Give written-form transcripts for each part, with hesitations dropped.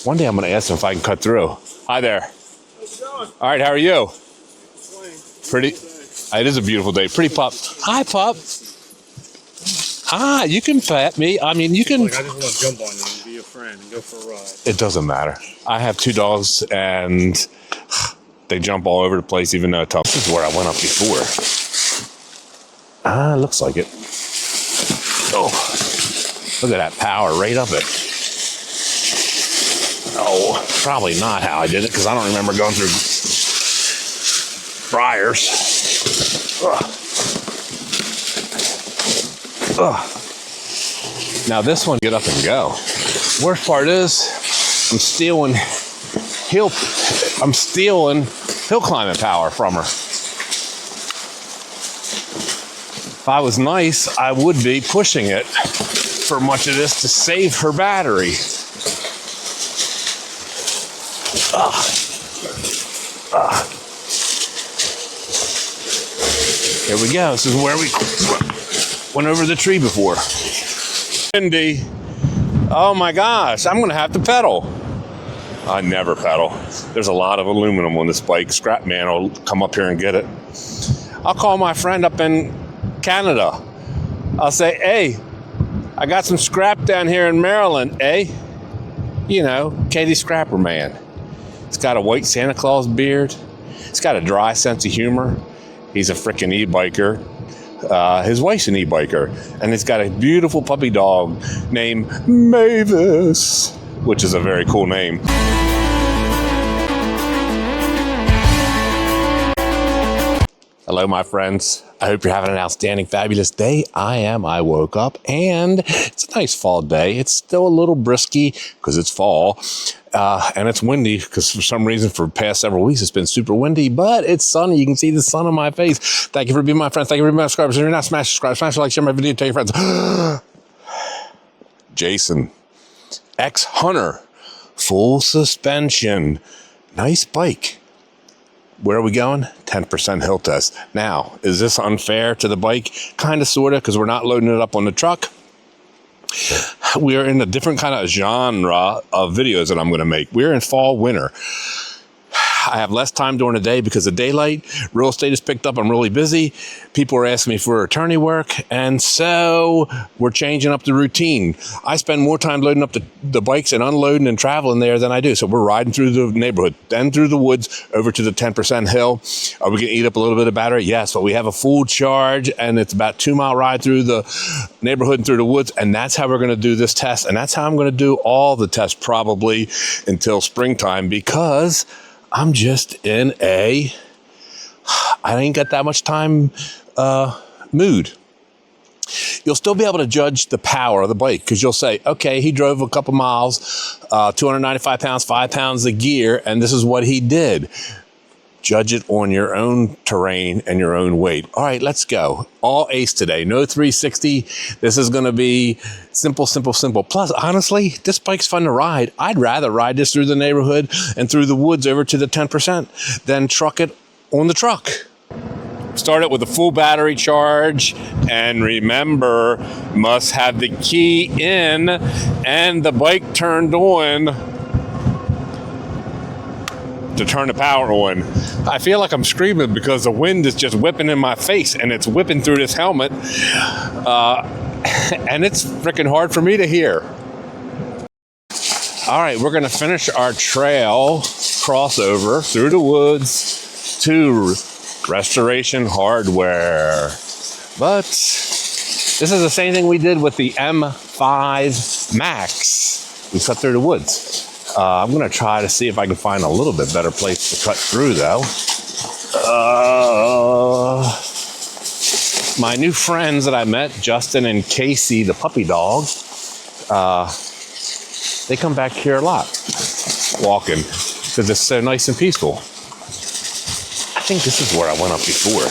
One day I'm going to ask him if I can cut through. Hi there. How's it going? All right, how are you? Pretty. Day. It is a beautiful day. Pretty pup. Hi, pup. Ah, you can pet me. I mean, you can. Like, I just want to jump on you and be a friend and go for a ride. It doesn't matter. I have 2 dogs and they jump all over the place, even though it's tough. This is where I went up before. Ah, looks like it. Oh, look at that power right up it. Oh, probably not how I did it because I don't remember going through briars. Ugh. Ugh. Now this one, get up and go. Worst part is, I'm stealing hill climbing power from her. If I was nice, I would be pushing it for much of this to save her battery. Here we go. This is where we went over the tree before. Windy. Oh my gosh, I'm gonna have to pedal. I never pedal. There's a lot of aluminum on this bike. Scrap man will come up here and get it. I'll call my friend up in Canada. I'll say, hey, I got some scrap down here in Maryland, eh? You know, Katie Scrapper Man. He's got a white Santa Claus beard. He's got a dry sense of humor. He's a freaking e-biker. His wife's an e-biker. And he's got a beautiful puppy dog named Mavis, which is a very cool name. Hello, my friends. I hope you're having an outstanding, fabulous day. I am. I woke up and it's a nice fall day. It's still a little brisky because it's fall. And it's windy because for some reason for the past several weeks it's been super windy, but it's sunny. You can see the sun on my face. Thank you for being my friend. Thank you for being my subscribers. If you're not, smash subscribe, smash like, share my video, tell your friends. Jason, ex-hunter, full suspension, nice bike. Where are we going? 10% hill test. Now, is this unfair to the bike? Kind of, sort of, because we're not loading it up on the truck. We are in a different kind of genre of videos that I'm going to make. We're in fall, winter. I have less time during the day because of daylight. Real estate is picked up. I'm really busy. People are asking me for attorney work. And so we're changing up the routine. I spend more time loading up the bikes and unloading and traveling there than I do. So we're riding through the neighborhood, then through the woods, over to the 10% hill. Are we going to eat up a little bit of battery? Yes, but we have a full charge and it's about a 2-mile ride through the neighborhood and through the woods. And that's how we're going to do this test. And that's how I'm going to do all the tests probably until springtime, because I'm just in I ain't got that much time mood. You'll still be able to judge the power of the bike because you'll say, okay, he drove a couple miles, 295 pounds, 5 pounds of gear, and this is what he did. Judge it on your own terrain and your own weight. All right, let's go. All ace today. No 360. This is going to be simple, simple, simple. Plus, honestly, this bike's fun to ride. I'd rather ride this through the neighborhood and through the woods over to the 10% than truck it on the truck. Start it with a full battery charge. And remember, must have the key in and the bike turned on to turn the power on. I feel like I'm screaming because the wind is just whipping in my face and it's whipping through this helmet. And it's freaking hard for me to hear. All right, we're gonna finish our trail crossover through the woods to Restoration Hardware. But this is the same thing we did with the M5 Max. We cut through the woods. I'm going to try to see if I can find a little bit better place to cut through, though. My new friends that I met, Justin and Casey, the puppy dog, they come back here a lot, walking, because it's so nice and peaceful. I think this is where I went up before.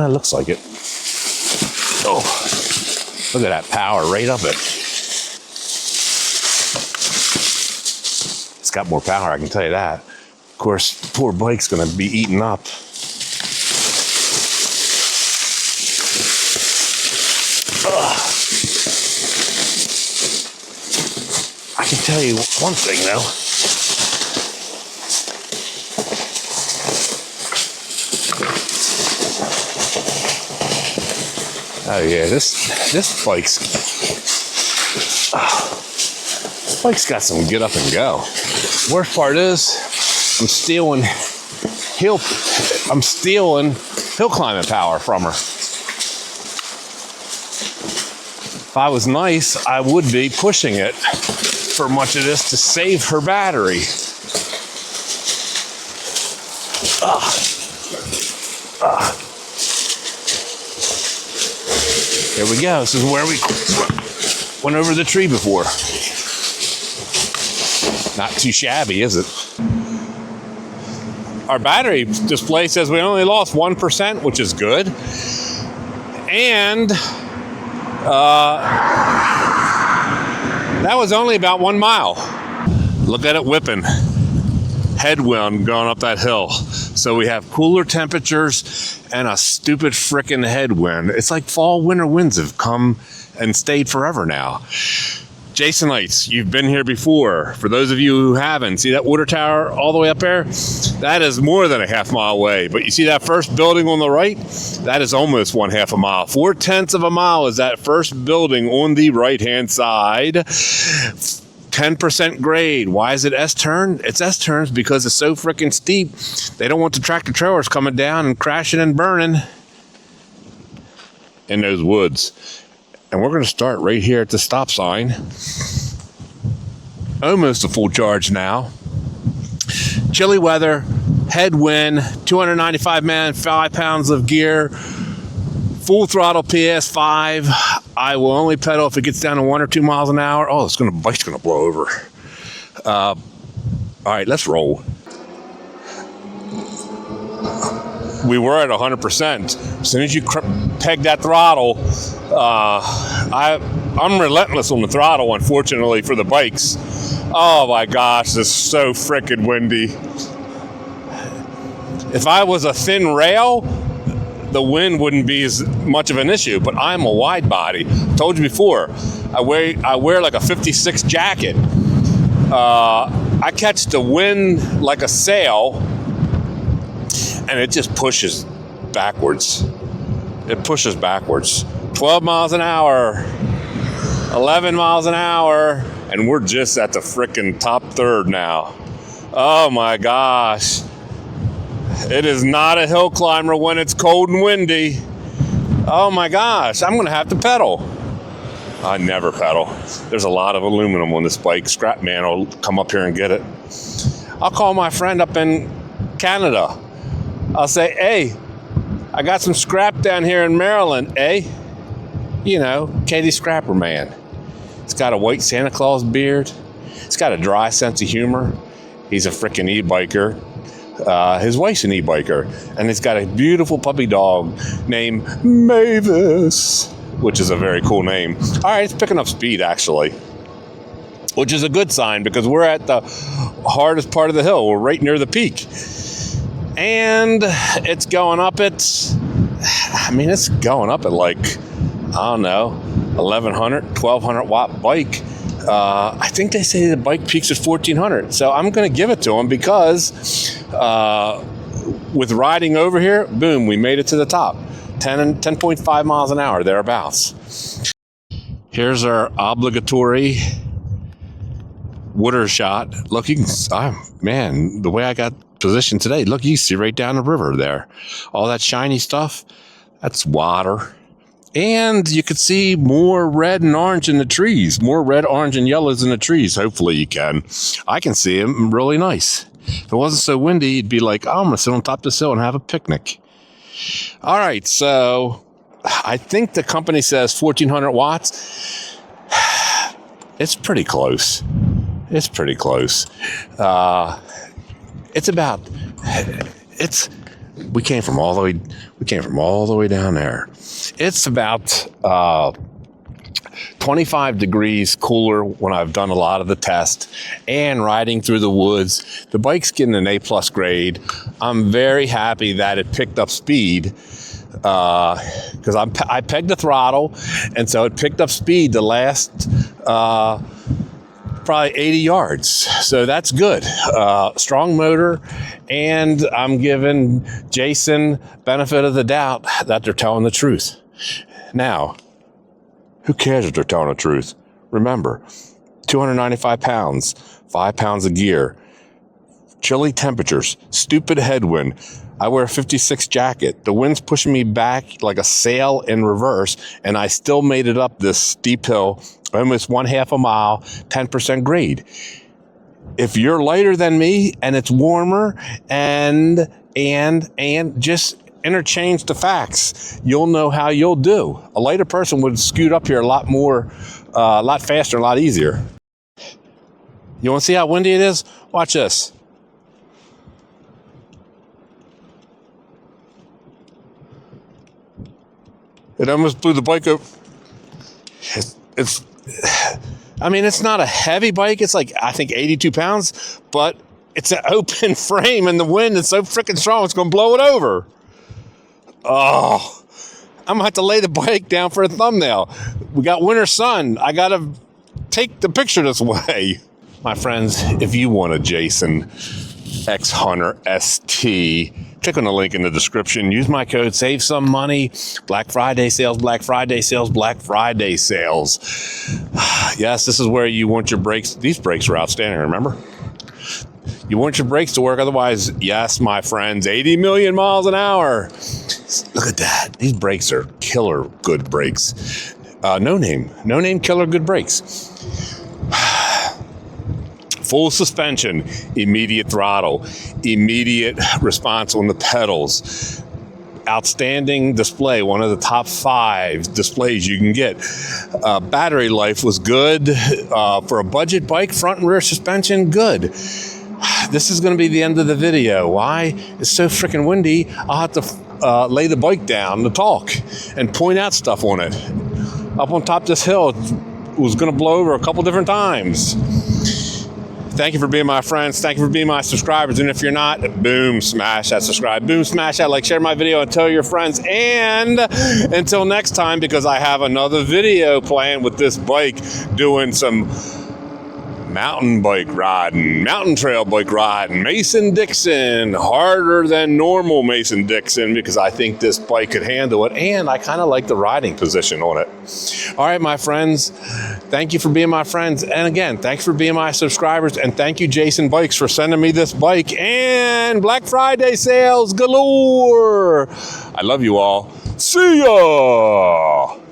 Looks like it. Oh, look at that power right up it. Got more power, I can tell you that. Of course, poor bike's gonna be eaten up. I I can tell you one thing though. Oh yeah, this bike's got some get up and go. Worst part is I'm stealing hill climbing power from her. If I was nice, I would be pushing it for much of this to save her battery. Here we go. This is where we went over the tree before. Not too shabby, is it? Our battery display says we only lost 1%, which is good. And that was only about 1 mile. Look at it whipping. Headwind going up that hill. So we have cooler temperatures and a stupid frickin' headwind. It's like fall winter winds have come and stayed forever now. Jasonites, you've been here before. For those of you who haven't, see that water tower all the way up there? That is more than a half mile away. But you see that first building on the right? That is almost 1/2 a mile. 4/10 of a mile is that first building on the right-hand side. 10% grade. Why is it S-turn? It's S-turns because it's so freaking steep. They don't want the tractor trailers coming down and crashing and burning in those woods. And we're going to start right here at the stop sign. Almost a full charge now. Chilly weather, headwind, 295 man, 5 pounds of gear, full throttle PS5. I will only pedal if it gets down to 1 or 2 miles an hour. Oh, bike's gonna blow over. All right, let's roll. We were at 100%. As soon as you peg that throttle, I'm relentless on the throttle, unfortunately, for the bikes. Oh my gosh, this is so frickin' windy. If I was a thin rail, the wind wouldn't be as much of an issue, but I'm a wide body. I told you before, I wear like a 56 jacket. I catch the wind like a sail, and it just pushes backwards. It pushes backwards. 12 miles an hour, 11 miles an hour, and we're just at the frickin' top third now. Oh my gosh. It is not a hill climber when it's cold and windy. Oh my gosh, I'm gonna have to pedal. I never pedal. There's a lot of aluminum on this bike. Scrap man will come up here and get it. I'll call my friend up in Canada. I'll say, hey, I got some scrap down here in Maryland, eh? You know, Katie Scrapper Man. He's got a white Santa Claus beard. He's got a dry sense of humor. He's a frickin' e-biker. His wife's an e-biker, and he's got a beautiful puppy dog named Mavis, which is a very cool name. All right, it's picking up speed, actually, which is a good sign because we're at the hardest part of the hill. We're right near the peak, and it's going up at, it's going up at like, I don't know, 1,100, 1,200 watt bike. I think they say the bike peaks at 1,400. So I'm going to give it to them because with riding over here, boom, we made it to the top. 10.5 miles an hour, thereabouts. Here's our obligatory water shot. Look, you can, man, the way I got positioned today, look, you can see right down the river there. All that shiny stuff, that's water. And you could see more red and orange in the trees, more red, orange, and yellows in the trees. Hopefully you can. I can see them really nice. If it wasn't so windy, you'd be like, oh, I'm going to sit on top of this hill and have a picnic. All right, so I think the company says 1,400 watts. It's pretty close. It's pretty close. We came from all the way down there. It's about 25 degrees cooler when I've done a lot of the test and riding through the woods. The bike's getting an A+ grade. I'm very happy that it picked up speed because I pegged the throttle, and so it picked up speed the last probably 80 yards. So that's good. Strong motor, and I'm giving Jason benefit of the doubt that they're telling the truth. Now, who cares if they're telling the truth? Remember, 295 pounds, 5 pounds of gear, chilly temperatures, stupid headwind. I wear a 56 jacket. The wind's pushing me back like a sail in reverse, and I still made it up this steep hill, almost 1/2 a mile, 10% grade. If you're lighter than me and it's warmer and just interchange the facts, you'll know how you'll do. A lighter person would scoot up here a lot more, a lot faster, a lot easier. You want to see how windy it is? Watch this. It almost blew the bike up. I mean, it's not a heavy bike. It's like, I think 82 pounds, but it's an open frame and the wind is so freaking strong, it's going to blow it over. Oh, I'm going to have to lay the bike down for a thumbnail. We got winter sun. I got to take the picture this way. My friends, if you want a Jason X Hunter ST, click on the link in the description. Use my code, save some money. Black Friday sales, Black Friday sales, Black Friday sales. Yes, this is where you want your brakes. These brakes are outstanding, remember? You want your brakes to work. Otherwise, yes, my friends, 80 million miles an hour. Look at that. These brakes are killer good brakes. No name killer good brakes. Full suspension, immediate throttle, immediate response on the pedals. Outstanding display, one of the top 5 displays you can get. Battery life was good. For a budget bike, front and rear suspension, good. This is going to be the end of the video. Why? It's so freaking windy, I'll have to lay the bike down to talk and point out stuff on it. Up on top of this hill, it was going to blow over a couple different times. Thank you for being my friends. Thank you for being my subscribers. And if you're not, boom, smash that subscribe. Boom, smash that like, share my video, and tell your friends. And until next time, because I have another video planned with this bike, doing some mountain bike riding, mountain trail bike riding, Mason-Dixon, harder than normal Mason-Dixon, because I think this bike could handle it, and I kind of like the riding position on it. All right, my friends, thank you for being my friends, and again, thanks for being my subscribers, and thank you, Jason Bikes, for sending me this bike, and Black Friday sales galore. I love you all. See ya!